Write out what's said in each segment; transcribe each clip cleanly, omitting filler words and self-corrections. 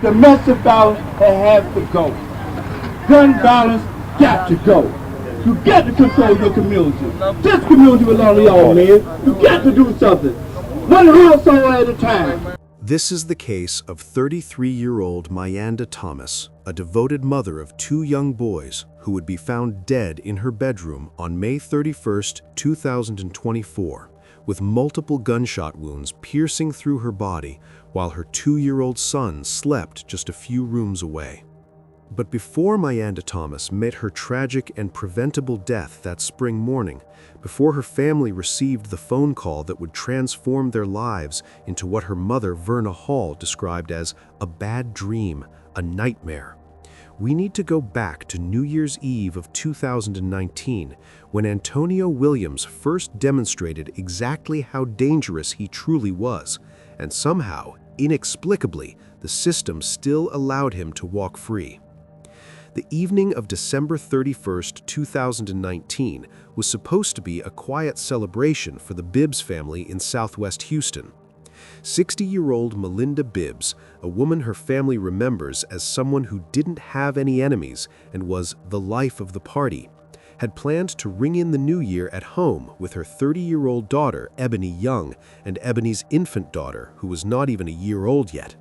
Domestic violence has to go. Gun violence got to go. You got to control your community. This community belongs to y'all, man. You got to do something. One household at a time. This is the case of 33-year-old Mayanda Thomas, a devoted mother of 2 young boys who would be found dead in her bedroom on May 31st, 2024, with multiple gunshot wounds piercing through her body while her 2-year-old son slept just a few rooms away. But before Mayanda Thomas met her tragic and preventable death that spring morning, before her family received the phone call that would transform their lives into what her mother, Verna Hall, described as a bad dream, a nightmare, we need to go back to New Year's Eve of 2019, when Antonio Williams first demonstrated exactly how dangerous he truly was, and somehow, inexplicably, the system still allowed him to walk free. The evening of December 31st, 2019 was supposed to be a quiet celebration for the Bibbs family in Southwest Houston. 60-year-old Melinda Bibbs, a woman her family remembers as someone who didn't have any enemies and was the life of the party, had planned to ring in the new year at home with her 30-year-old daughter, Ebony Young, and Ebony's infant daughter, who was not even a year old yet.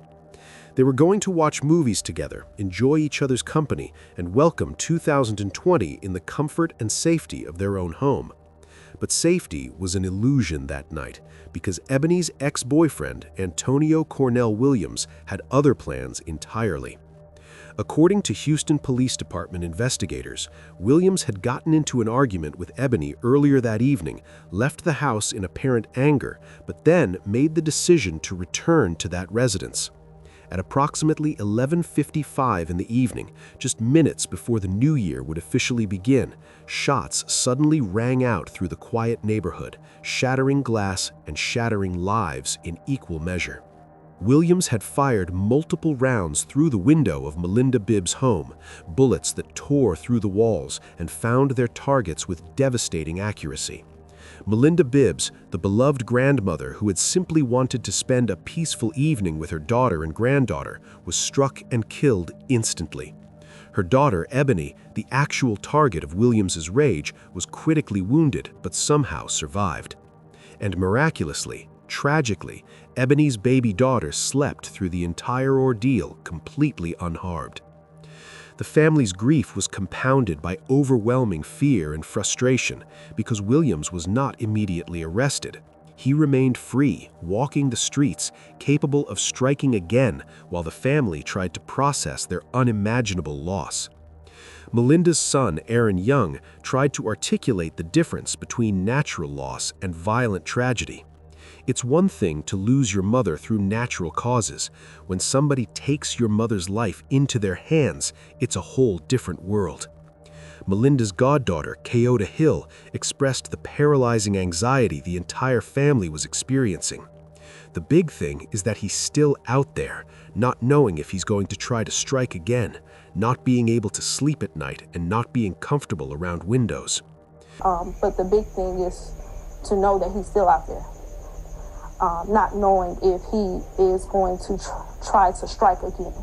They were going to watch movies together, enjoy each other's company, and welcome 2020 in the comfort and safety of their own home. But safety was an illusion that night, because Ebony's ex-boyfriend, Antonio Cornell Williams, had other plans entirely. According to Houston Police Department investigators, Williams had gotten into an argument with Ebony earlier that evening, left the house in apparent anger, but then made the decision to return to that residence. At approximately 11:55 in the evening, just minutes before the new year would officially begin, shots suddenly rang out through the quiet neighborhood, shattering glass and shattering lives in equal measure. Williams had fired multiple rounds through the window of Melinda Bibbs' home, bullets that tore through the walls and found their targets with devastating accuracy. Melinda Bibbs, the beloved grandmother who had simply wanted to spend a peaceful evening with her daughter and granddaughter, was struck and killed instantly. Her daughter, Ebony, the actual target of Williams's rage, was critically wounded but somehow survived. And miraculously, tragically, Ebony's baby daughter slept through the entire ordeal completely unharmed. The family's grief was compounded by overwhelming fear and frustration because Williams was not immediately arrested. He remained free, walking the streets, capable of striking again while the family tried to process their unimaginable loss. Melinda's son, Aaron Young, tried to articulate the difference between natural loss and violent tragedy. It's one thing to lose your mother through natural causes. When somebody takes your mother's life into their hands, it's a whole different world. Melinda's goddaughter, Kayota Hill, expressed the paralyzing anxiety the entire family was experiencing. The big thing is that he's still out there, not knowing if he's going to try to strike again, not being able to sleep at night, and not being comfortable around windows. But the big thing is to know that he's still out there. Not knowing if he is going to try to strike again,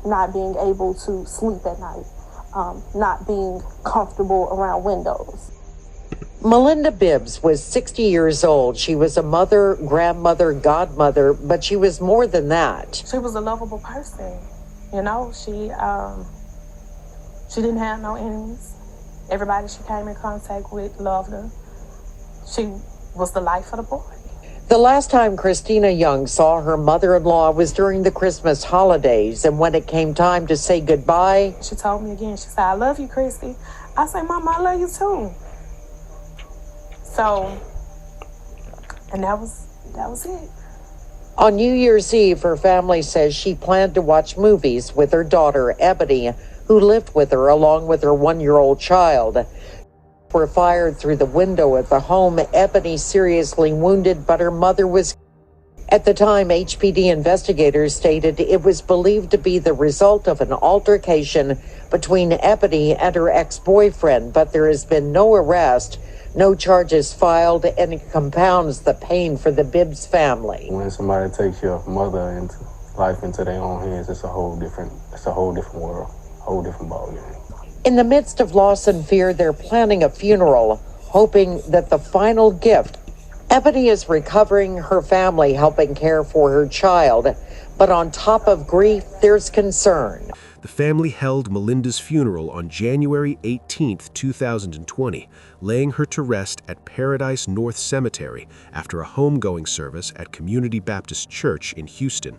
not being able to sleep at night, not being comfortable around windows. Melinda Bibbs was 60 years old. She was a mother, grandmother, godmother, but she was more than that. She was a lovable person, you know. She didn't have no enemies. Everybody she came in contact with loved her. She was the life of the party. The last time Christina Young saw her mother-in-law was during the Christmas holidays, and when it came time to say goodbye, she told me again, she said, "I love you, Christy." I said, "Mama, I love you too." So, and that was it. On New Year's Eve, her family says she planned to watch movies with her daughter, Ebony, who lived with her along with her 1-year-old child. Were fired through the window at the home, Ebony seriously wounded, but her mother was. At the time, HPD investigators stated it was believed to be the result of an altercation between Ebony and her ex-boyfriend, but there has been no arrest, no charges filed, and it compounds the pain for the Bibbs family. When somebody takes your mother life into their own hands, it's a whole different world, a whole different ballgame. In the midst of loss and fear, they're planning a funeral, hoping that the final gift. Ebony is recovering, her family helping care for her child. But on top of grief, there's concern. The family held Melinda's funeral on January 18, 2020, laying her to rest at Paradise North Cemetery after a homegoing service at Community Baptist Church in Houston.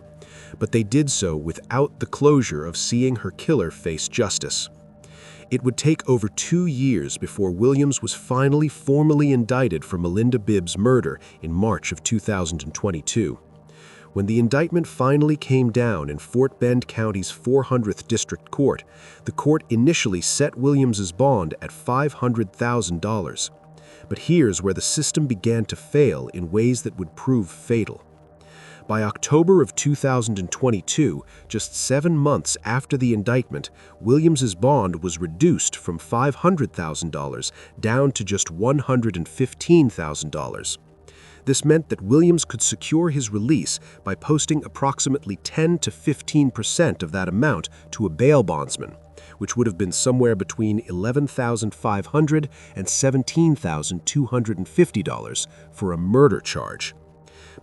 But they did so without the closure of seeing her killer face justice. It would take over 2 years before Williams was finally formally indicted for Melinda Bibb's murder in March of 2022. When the indictment finally came down in Fort Bend County's 400th District Court, the court initially set Williams's bond at $500,000. But here's where the system began to fail in ways that would prove fatal. By October of 2022, just 7 months after the indictment, Williams's bond was reduced from $500,000 down to just $115,000. This meant that Williams could secure his release by posting approximately 10 to 15% of that amount to a bail bondsman, which would have been somewhere between $11,500 and $17,250 for a murder charge.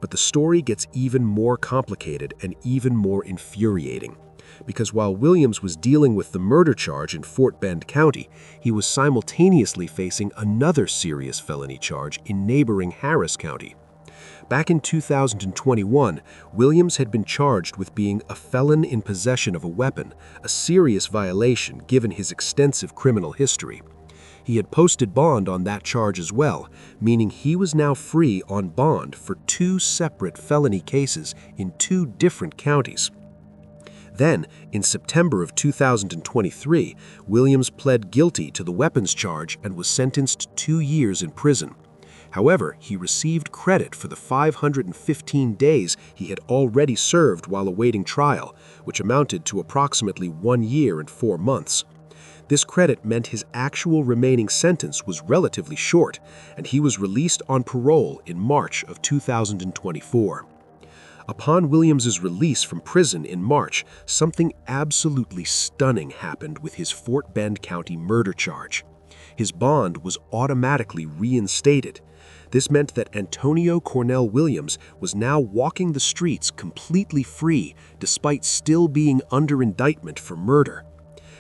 But the story gets even more complicated and even more infuriating. Because while Williams was dealing with the murder charge in Fort Bend County, he was simultaneously facing another serious felony charge in neighboring Harris County. Back in 2021, Williams had been charged with being a felon in possession of a weapon, a serious violation given his extensive criminal history. He had posted bond on that charge as well, meaning he was now free on bond for 2 separate felony cases in 2 different counties. Then, in September of 2023, Williams pled guilty to the weapons charge and was sentenced to 2 years in prison. However, he received credit for the 515 days he had already served while awaiting trial, which amounted to approximately 1 year and 4 months. This credit meant his actual remaining sentence was relatively short, and he was released on parole in March of 2024. Upon Williams's release from prison in March, something absolutely stunning happened with his Fort Bend County murder charge. His bond was automatically reinstated. This meant that Antonio Cornell Williams was now walking the streets completely free, despite still being under indictment for murder.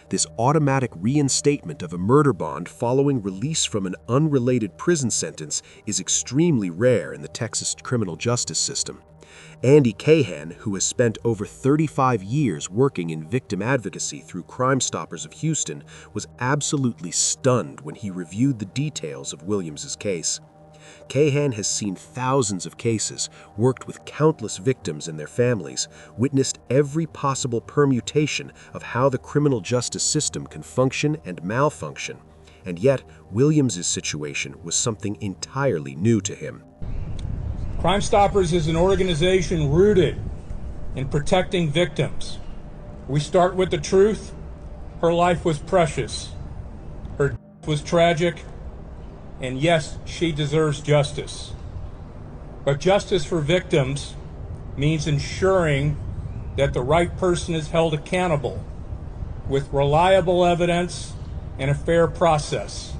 This automatic reinstatement of a murder bond following release from an unrelated prison sentence is extremely rare in the Texas criminal justice system. Andy Cahan, who has spent over 35 years working in victim advocacy through Crime Stoppers of Houston, was absolutely stunned when he reviewed the details of Williams's case. Cahan has seen thousands of cases, worked with countless victims and their families, witnessed every possible permutation of how the criminal justice system can function and malfunction. And yet, Williams's situation was something entirely new to him. Crime Stoppers is an organization rooted in protecting victims. We start with the truth. Her life was precious. Her death was tragic. And yes, she deserves justice. But justice for victims means ensuring that the right person is held accountable with reliable evidence and a fair process.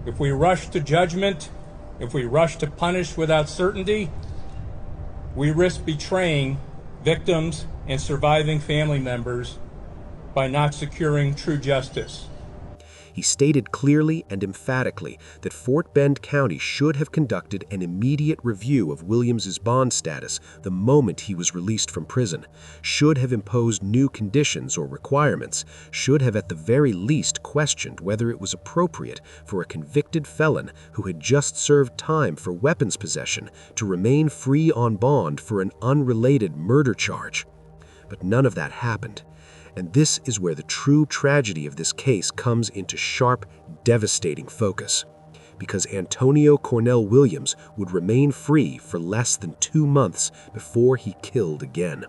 If we rush to judgment, if we rush to punish without certainty, we risk betraying victims and surviving family members by not securing true justice. He stated clearly and emphatically that Fort Bend County should have conducted an immediate review of Williams's bond status the moment he was released from prison, should have imposed new conditions or requirements, should have at the very least questioned whether it was appropriate for a convicted felon who had just served time for weapons possession to remain free on bond for an unrelated murder charge. But none of that happened. And this is where the true tragedy of this case comes into sharp, devastating focus. Because Antonio Cornell Williams would remain free for less than 2 months before he killed again.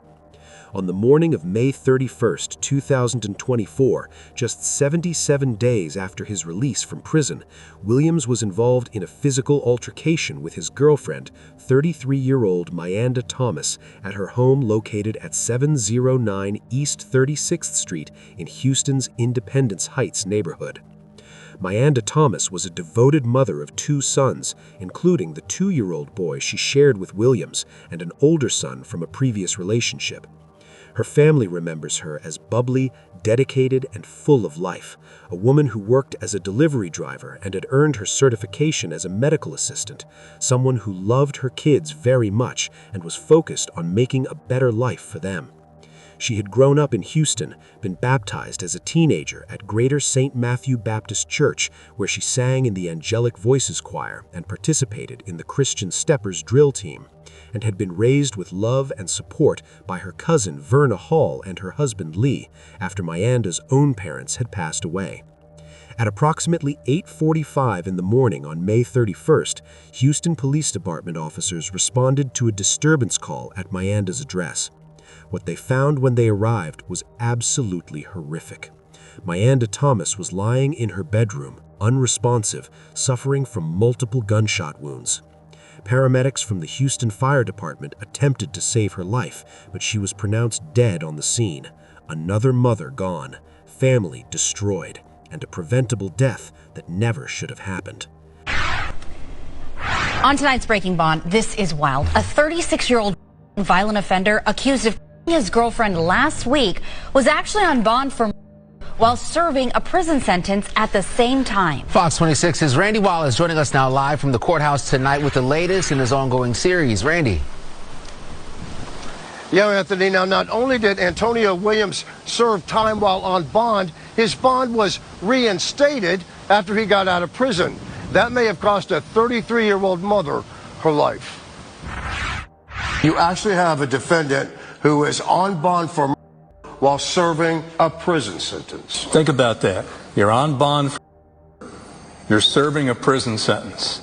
On the morning of May 31st, 2024, just 77 days after his release from prison, Williams was involved in a physical altercation with his girlfriend, 33-year-old Myanda Thomas, at her home located at 709 East 36th Street in Houston's Independence Heights neighborhood. Myanda Thomas was a devoted mother of 2 sons, including the 2-year-old boy she shared with Williams and an older son from a previous relationship. Her family remembers her as bubbly, dedicated, and full of life, a woman who worked as a delivery driver and had earned her certification as a medical assistant, someone who loved her kids very much and was focused on making a better life for them. She had grown up in Houston, been baptized as a teenager at Greater St. Matthew Baptist Church, where she sang in the Angelic Voices Choir and participated in the Christian Steppers drill team, and had been raised with love and support by her cousin Verna Hall and her husband Lee, after Myanda's own parents had passed away. At approximately 8:45 in the morning on May 31st, Houston Police Department officers responded to a disturbance call at Myanda's address. What they found when they arrived was absolutely horrific. Myanda Thomas was lying in her bedroom, unresponsive, suffering from multiple gunshot wounds. Paramedics from the Houston Fire Department attempted to save her life, but she was pronounced dead on the scene. Another mother gone, family destroyed, and a preventable death that never should have happened. On tonight's Breaking Bond, this is wild. A 36-year-old violent offender accused of his girlfriend last week was actually on bond for while serving a prison sentence at the same time. Fox 26's Randy Wallace joining us now live from the courthouse tonight with the latest in his ongoing series. Randy. Yeah, Anthony. Now, not only did Antonio Williams serve time while on bond, his bond was reinstated after he got out of prison. That may have cost a 33-year-old mother her life. You actually have a defendant who is on bond for murder while serving a prison sentence. Think about that. You're on bond for murder. You're serving a prison sentence.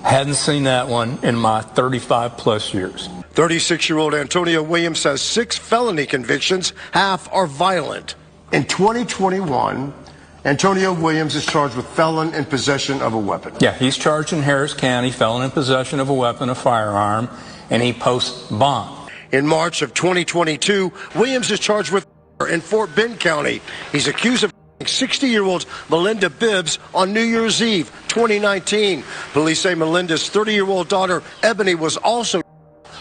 Hadn't seen that one in my 35-plus years. 36-year-old Antonio Williams has 6 felony convictions. Half are violent. In 2021, Antonio Williams is charged with felon in possession of a weapon. Yeah, he's charged in Harris County, felon in possession of a weapon, a firearm, and he posts bond. In March of 2022, Williams is charged with murder in Fort Bend County. He's accused of 60-year-old Melinda Bibbs on New Year's Eve, 2019. Police say Melinda's 30-year-old daughter, Ebony, was also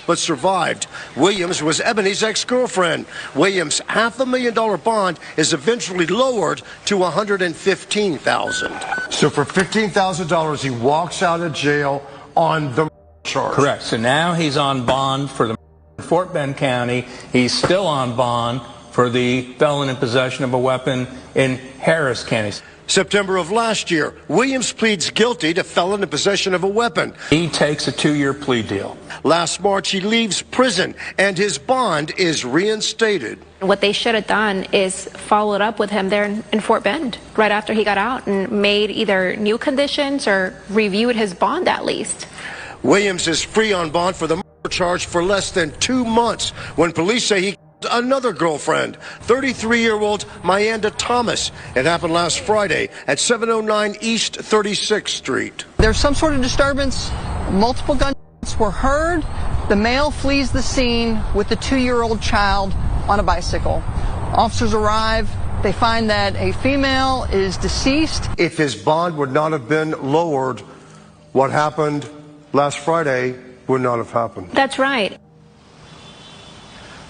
but survived. Williams was Ebony's ex-girlfriend. Williams' $500,000 bond is eventually lowered to $115,000. So for $15,000, he walks out of jail on the charge. Correct. So now he's on bond for the Fort Bend County. He's still on bond for the felon in possession of a weapon in Harris County. September of last year, Williams pleads guilty to felon in possession of a weapon. He takes a 2-year plea deal. Last March, he leaves prison, and his bond is reinstated. What they should have done is followed up with him there in Fort Bend right after he got out and made either new conditions or reviewed his bond at least. Williams is free on bond for the murder charge for less than 2 months when police say he another girlfriend, 33-year-old Myanda Thomas. It happened last Friday at 709 East 36th Street. There's some sort of disturbance. Multiple gunshots were heard. The male flees the scene with the 2-year-old child on a bicycle. Officers arrive. They find that a female is deceased. If his bond would not have been lowered, what happened last Friday would not have happened. That's right.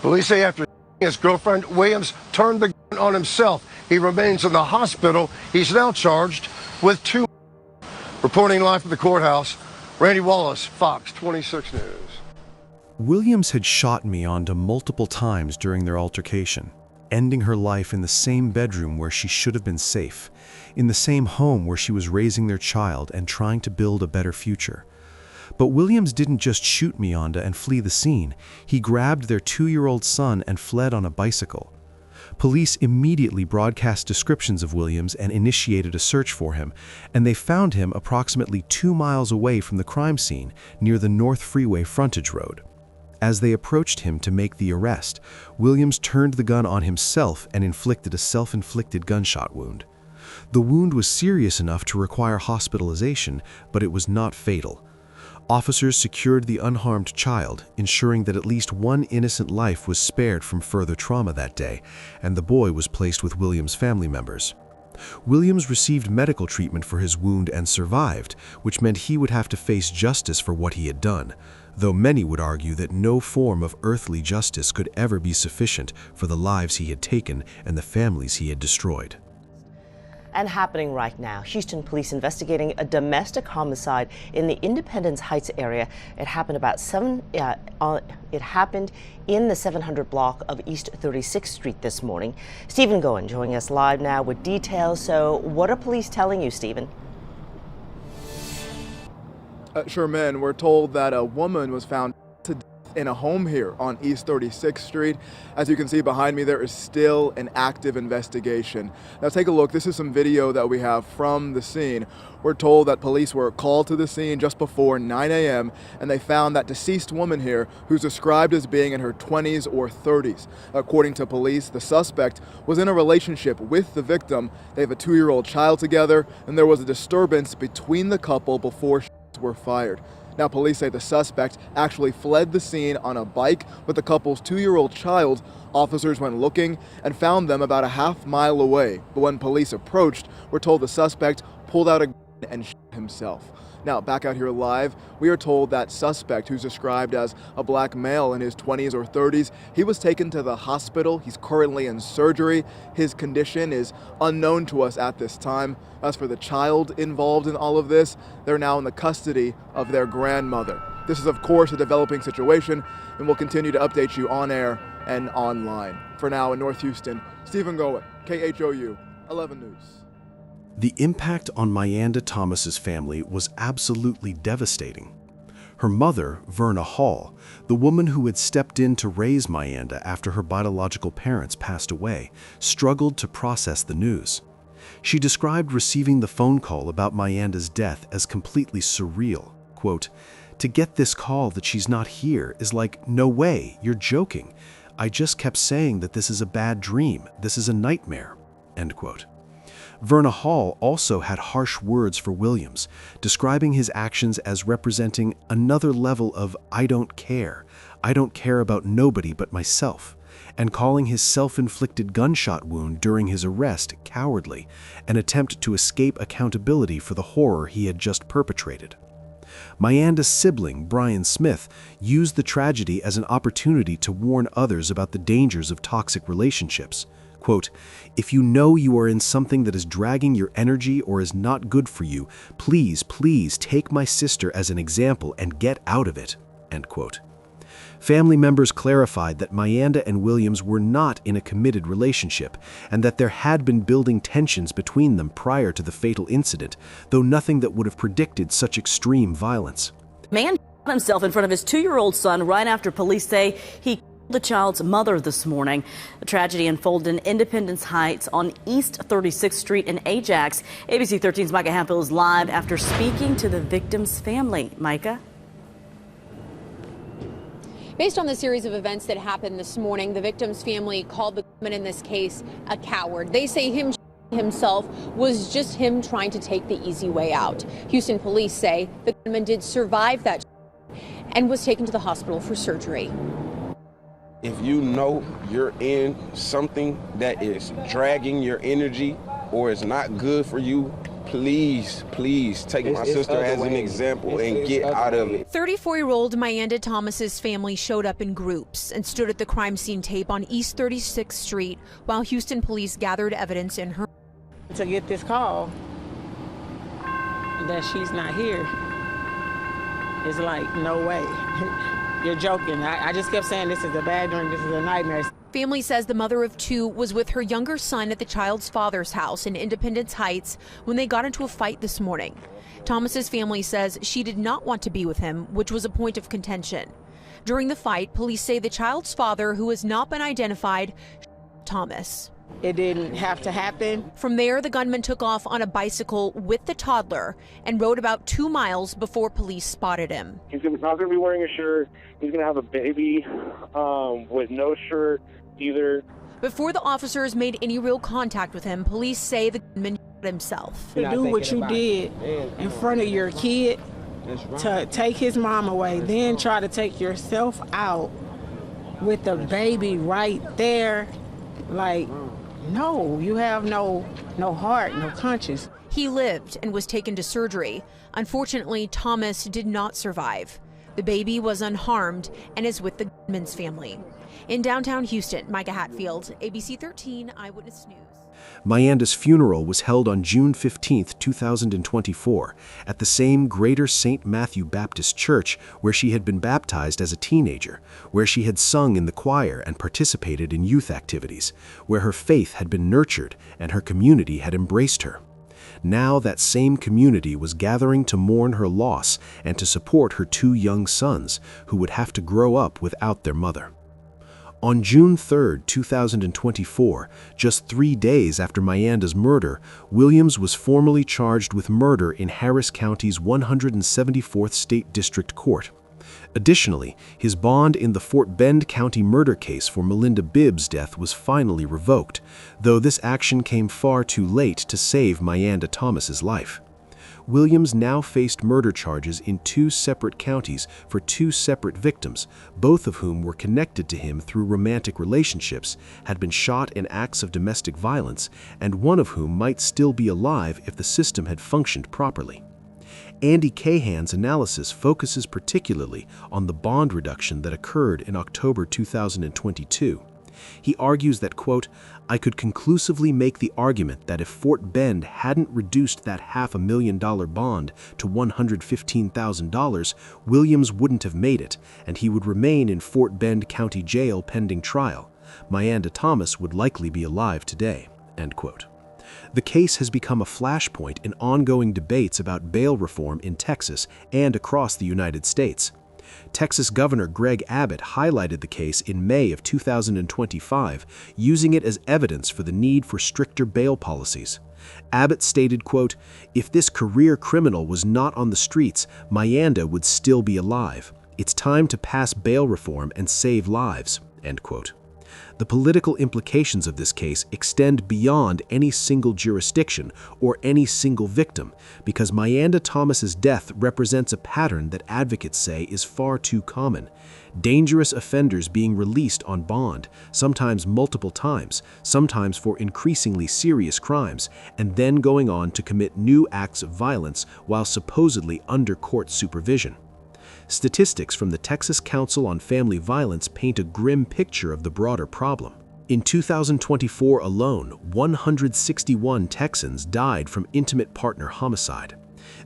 Police say after his girlfriend, Williams turned the gun on himself. He remains in the hospital. He's now charged with 2. Reporting live from the courthouse, Randy Wallace, Fox 26 News. Williams had shot Myanda multiple times during their altercation, ending her life in the same bedroom where she should have been safe, in the same home where she was raising their child and trying to build a better future. But Williams didn't just shoot Myanda and flee the scene. He grabbed their 2-year-old son and fled on a bicycle. Police immediately broadcast descriptions of Williams and initiated a search for him, and they found him approximately 2 miles away from the crime scene, near the North Freeway frontage road. As they approached him to make the arrest, Williams turned the gun on himself and inflicted a self-inflicted gunshot wound. The wound was serious enough to require hospitalization, but it was not fatal. Officers secured the unharmed child, ensuring that at least one innocent life was spared from further trauma that day, and the boy was placed with Williams' family members. Williams received medical treatment for his wound and survived, which meant he would have to face justice for what he had done, though many would argue that no form of earthly justice could ever be sufficient for the lives he had taken and the families he had destroyed. And happening right now, Houston police investigating a domestic homicide in the Independence Heights area. It happened in the 700 block of East 36th Street this morning. Stephen Goen joining us live now with details. So what are police telling you, Stephen? Sherman, we're told that a woman was found in a home here on East 36th Street. As you can see behind me, there is still an active investigation. Now take a look. This is some video that we have from the scene. We're told that police were called to the scene just before 9 a.m. and they found that deceased woman here who's described as being in her 20s or 30s. According to police, the suspect was in a relationship with the victim. They have a 2-year-old child together, and there was a disturbance between the couple before shots were fired. Now, police say the suspect actually fled the scene on a bike with the couple's 2-year-old child. Officers went looking and found them about a half-mile away. But when police approached, we're told the suspect pulled out a gun and shot himself. Now, back out here live, we are told that suspect, who's described as a black male in his 20s or 30s, he was taken to the hospital. He's currently in surgery. His condition is unknown to us at this time. As for the child involved in all of this, they're now in the custody of their grandmother. This is, of course, a developing situation, and we'll continue to update you on air and online. For now, in North Houston, Stephen Goen, KHOU 11 News. The impact on Myanda Thomas's family was absolutely devastating. Her mother, Verna Hall, the woman who had stepped in to raise Myanda after her biological parents passed away, struggled to process the news. She described receiving the phone call about Myanda's death as completely surreal. Quote, "To get this call that she's not here is like, no way, you're joking. I just kept saying that this is a bad dream, this is a nightmare." End quote. Verna Hall also had harsh words for Williams, describing his actions as representing another level of I don't care about nobody but myself, and calling his self-inflicted gunshot wound during his arrest cowardly, an attempt to escape accountability for the horror he had just perpetrated. Myanda's sibling, Brian Smith, used the tragedy as an opportunity to warn others about the dangers of toxic relationships. Quote, "If you know you are in something that is dragging your energy or is not good for you, please, please take my sister as an example and get out of it." End quote. Family members clarified that Myanda and Williams were not in a committed relationship and that there had been building tensions between them prior to the fatal incident, though nothing that would have predicted such extreme violence. Man shot himself in front of his 2-year-old son right after police say he the child's mother this morning. The tragedy unfolded in Independence Heights on East 36th Street in Ajax. ABC 13's Micah Hampill is live after speaking to the victim's family. Micah? Based on the series of events that happened this morning, the victim's family called the woman in this case a coward. They say himself was just him trying to take the easy way out. Houston police say the gunman did survive that and was taken to the hospital for surgery. If you know you're in something that is dragging your energy or is not good for you, please, please take my sister as an example and get out of it. 34-year-old Myanda Thomas's family showed up in groups and stood at the crime scene tape on East 36th Street while Houston police gathered evidence in her. To get this call that she's not here is like, no way. You're joking. I just kept saying this is a bad dream, this is a nightmare. Family says the mother of two was with her younger son at the child's father's house in Independence Heights when they got into a fight this morning. Thomas's family says she did not want to be with him, which was a point of contention. During the fight, police say the child's father, who has not been identified, Thomas. It didn't have to happen. From there, the gunman took off on a bicycle with the toddler and rode about 2 miles before police spotted him. He's not going to be wearing a shirt. He's going to have a baby with no shirt either. Before the officers made any real contact with him, police say the gunman shot himself. To do what you did in front of your kid, to take his mom away, then try to take yourself out with the baby right there, like, no, you have no heart, no conscience. He lived and was taken to surgery. Unfortunately, Thomas did not survive. The baby was unharmed and is with the gunman's family. In downtown Houston, Micah Hatfield, ABC 13 Eyewitness News. Mayanda's funeral was held on June 15, 2024, at the same Greater St. Matthew Baptist Church where she had been baptized as a teenager, where she had sung in the choir and participated in youth activities, where her faith had been nurtured and her community had embraced her. Now that same community was gathering to mourn her loss and to support her 2 young sons, who would have to grow up without their mother. On June 3, 2024, just 3 days after Mayanda's murder, Williams was formally charged with murder in Harris County's 174th State District Court. Additionally, his bond in the Fort Bend County murder case for Melinda Bibbs' death was finally revoked, though this action came far too late to save Mayanda Thomas's life. Williams now faced murder charges in 2 separate counties for 2 separate victims, both of whom were connected to him through romantic relationships, had been shot in acts of domestic violence, and one of whom might still be alive if the system had functioned properly. Andy Cahan's analysis focuses particularly on the bond reduction that occurred in October 2022. He argues that, quote, "I could conclusively make the argument that if Fort Bend hadn't reduced that $500,000 bond to $115,000, Williams wouldn't have made it, and he would remain in Fort Bend County Jail pending trial. Mayanda Thomas would likely be alive today," end quote. The case has become a flashpoint in ongoing debates about bail reform in Texas and across the United States. Texas Governor Greg Abbott highlighted the case in May of 2025, using it as evidence for the need for stricter bail policies. Abbott stated, quote, "If this career criminal was not on the streets, Mayanda would still be alive. It's time to pass bail reform and save lives," end quote. The political implications of this case extend beyond any single jurisdiction or any single victim, because Mayanda Thomas's death represents a pattern that advocates say is far too common. Dangerous offenders being released on bond, sometimes multiple times, sometimes for increasingly serious crimes, and then going on to commit new acts of violence while supposedly under court supervision. Statistics from the Texas Council on Family Violence paint a grim picture of the broader problem. In 2024 alone, 161 Texans died from intimate partner homicide.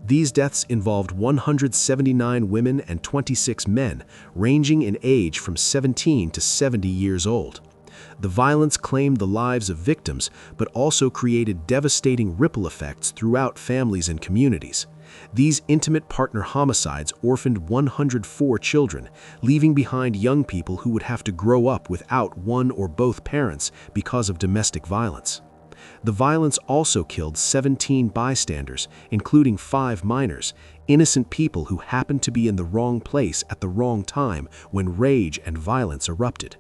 These deaths involved 179 women and 26 men, ranging in age from 17 to 70 years old. The violence claimed the lives of victims, but also created devastating ripple effects throughout families and communities. These intimate partner homicides orphaned 104 children, leaving behind young people who would have to grow up without one or both parents because of domestic violence. The violence also killed 17 bystanders, including 5 minors, innocent people who happened to be in the wrong place at the wrong time when rage and violence erupted.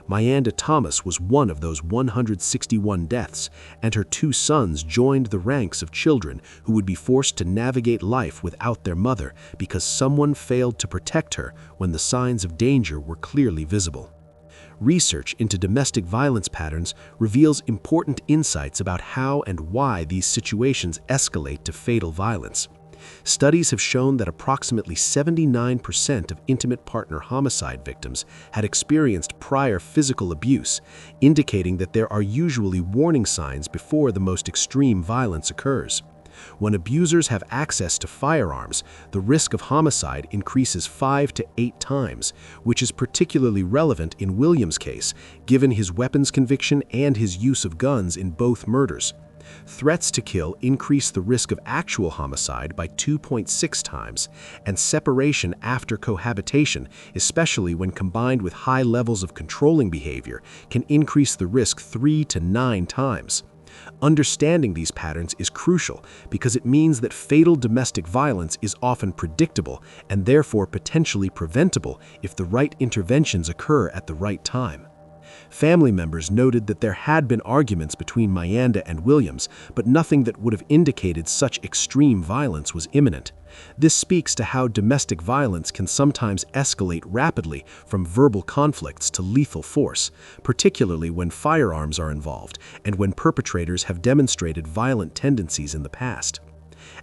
Mayanda Thomas was one of those 161 deaths, and her 2 sons joined the ranks of children who would be forced to navigate life without their mother because someone failed to protect her when the signs of danger were clearly visible. Research into domestic violence patterns reveals important insights about how and why these situations escalate to fatal violence. Studies have shown that approximately 79% of intimate partner homicide victims had experienced prior physical abuse, indicating that there are usually warning signs before the most extreme violence occurs. When abusers have access to firearms, the risk of homicide increases 5 to 8 times, which is particularly relevant in Williams' case, given his weapons conviction and his use of guns in both murders. Threats to kill increase the risk of actual homicide by 2.6 times, and separation after cohabitation, especially when combined with high levels of controlling behavior, can increase the risk 3 to 9 times. Understanding these patterns is crucial because it means that fatal domestic violence is often predictable and therefore potentially preventable if the right interventions occur at the right time. Family members noted that there had been arguments between Mayanda and Williams, but nothing that would have indicated such extreme violence was imminent. This speaks to how domestic violence can sometimes escalate rapidly from verbal conflicts to lethal force, particularly when firearms are involved and when perpetrators have demonstrated violent tendencies in the past.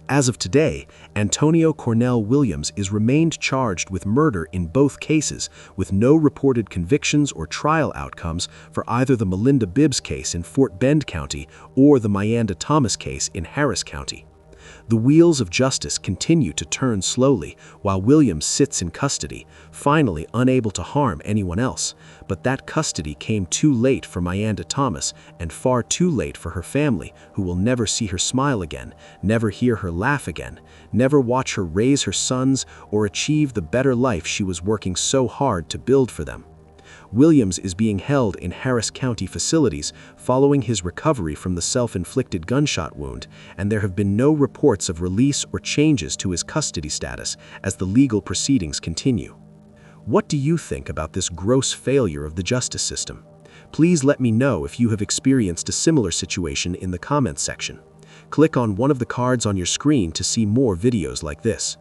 As of today, Antonio Cornell Williams is remained charged with murder in both cases, with no reported convictions or trial outcomes for either the Melinda Bibbs case in Fort Bend County or the Mayanda Thomas case in Harris County. The wheels of justice continue to turn slowly while Williams sits in custody, finally unable to harm anyone else. But that custody came too late for Mayanda Thomas and far too late for her family, who will never see her smile again, never hear her laugh again, never watch her raise her sons or achieve the better life she was working so hard to build for them. Williams is being held in Harris County facilities following his recovery from the self-inflicted gunshot wound, and there have been no reports of release or changes to his custody status as the legal proceedings continue. What do you think about this gross failure of the justice system? Please let me know if you have experienced a similar situation in the comments section. Click on one of the cards on your screen to see more videos like this.